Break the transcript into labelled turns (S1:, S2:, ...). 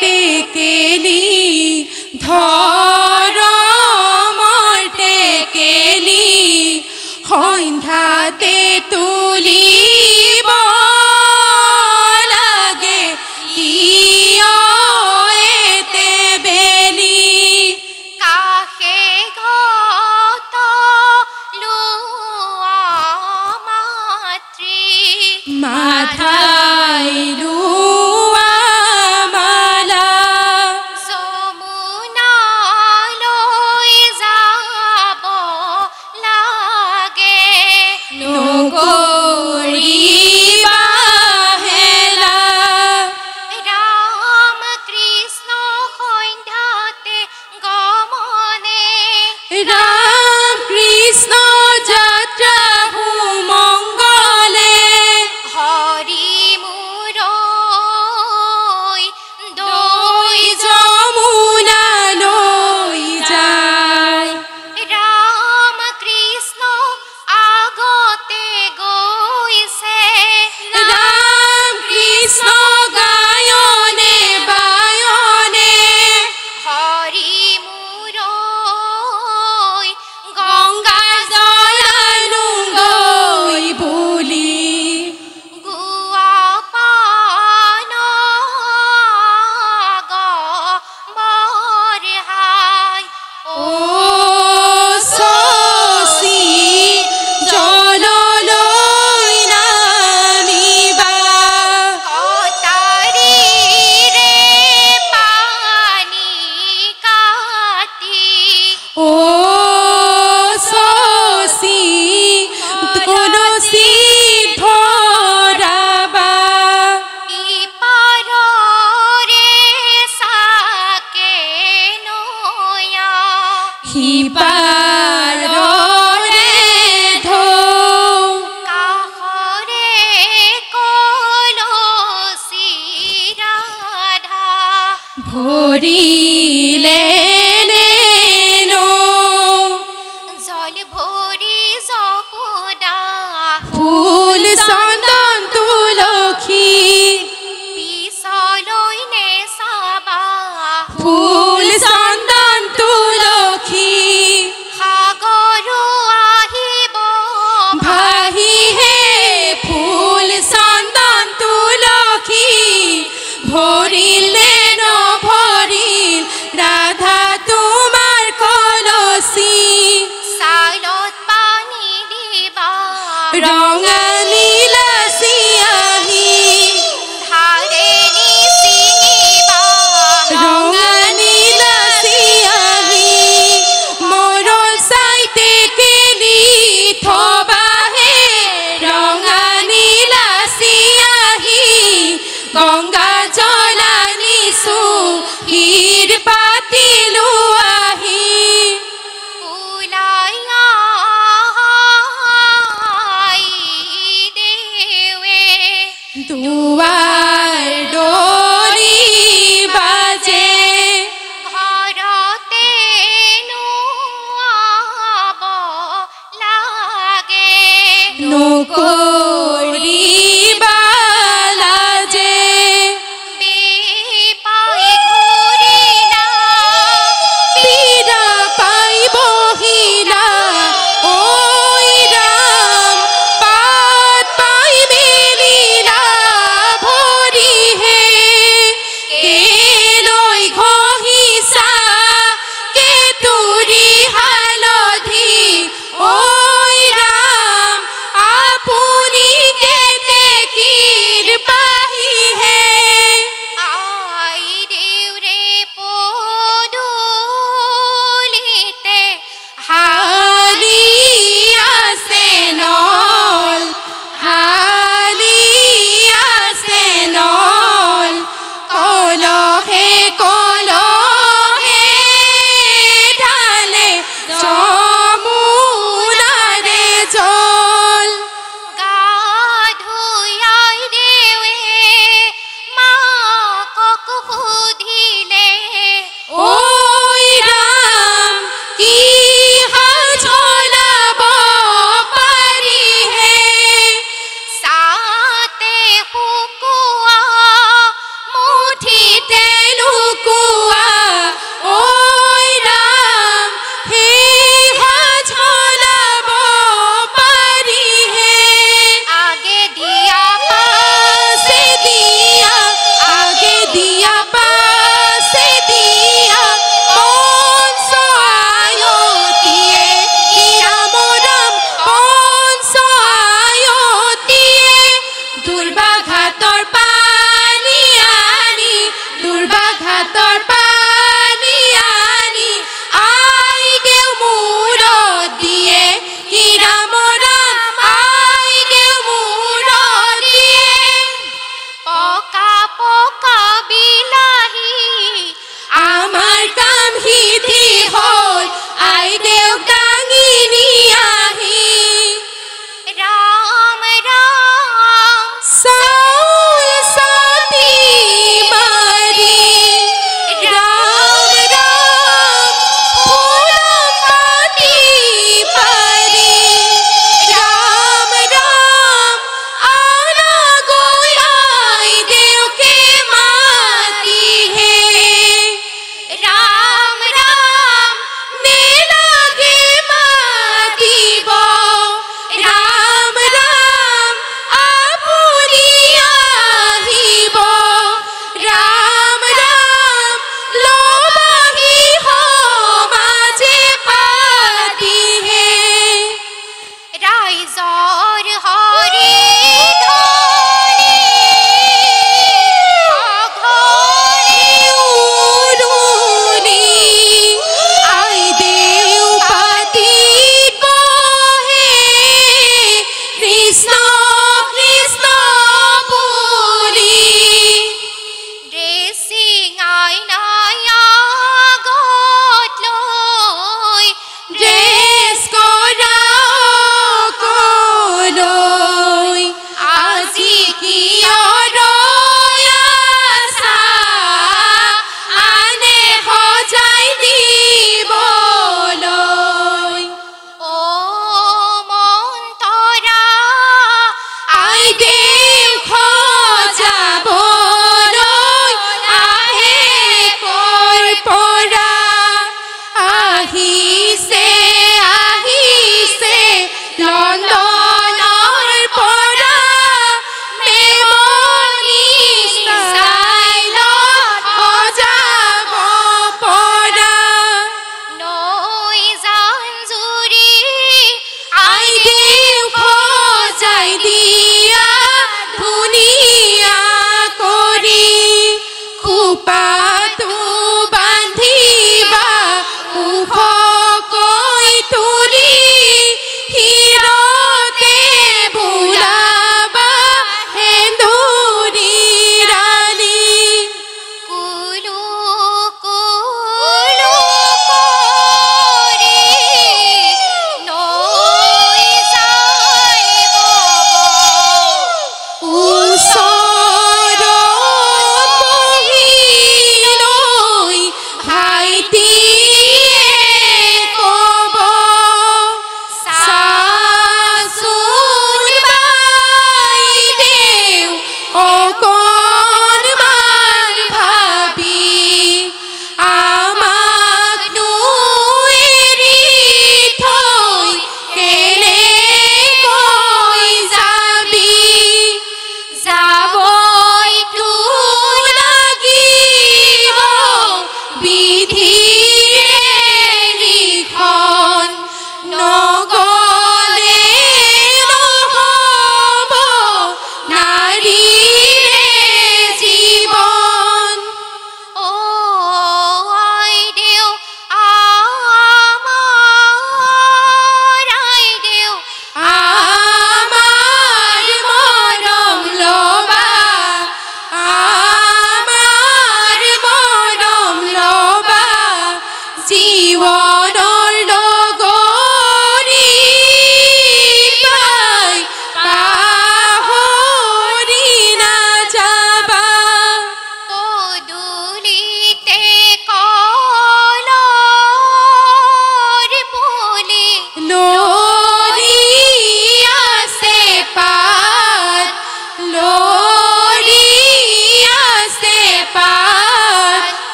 S1: টেকেলি ধৰমৰ টেকেলি সন্ধ্যাতে তুলিব লাগে ইয়তে বেলি
S2: কাষে ঘট লোৱা মাতৃ
S1: মাথাই লোৱা মালা
S2: যমুনালৈ যাব লাগে
S1: নকৰিবা হেলা
S2: ৰাম কৃষ্ণ সন্ধ্যাতে গমনে
S1: ৰাম কৃষ্ণ যাত্ৰা সুমংগলে
S2: হৰি মূৰৈ দৈ
S1: যমুনালৈ যায়
S2: ৰাম কৃষ্ণ আগতে গৈছে
S1: ৰাম কৃষ্ণ গায়নে বায়নে
S2: হৰি মূৰৈ
S1: গংগা জলানুগৈ বুলি
S2: গুৱা পান বৰহাই
S1: ও শশী জললৈ নামিবা
S2: কটাৰীৰে পানী কাটি
S1: ও শশী কলচি ধৰাবা
S2: ইপাৰৰে চাকে নয়া
S1: সিপাৰৰে ঢৌ
S2: কাষৰে কলচি ৰাধা
S1: ভৰিলে নেনো
S2: জল ভৰি যশোদা
S1: ফুল চন্দন তুলসী
S2: পিছলৈ নেচাবা
S1: ফুল চন্দন তুলসী
S2: সাগৰো আহিব
S1: ভাহিহে ফুল চন্দন তুলসী ভৰিল নে নভৰিল ৰাধা তোমাৰ কলচি
S2: চাইলত পানী দিবা
S1: ৰঙা নীলাচি আহি
S2: ধাৰে নিচিঙিবা
S1: ৰঙা নীলাচি আহি মৰল চাইতে কেলি থবাহে ৰঙা নীলাচি আহি গংগা জলানিছো হীৰ পাতিলো আহি
S2: ওলাই আই দেৱে
S1: দুৱাৰ দৰি বাজে
S2: ঘৰতে নোয়াব লাগে
S1: নকৰিবা লাজে দে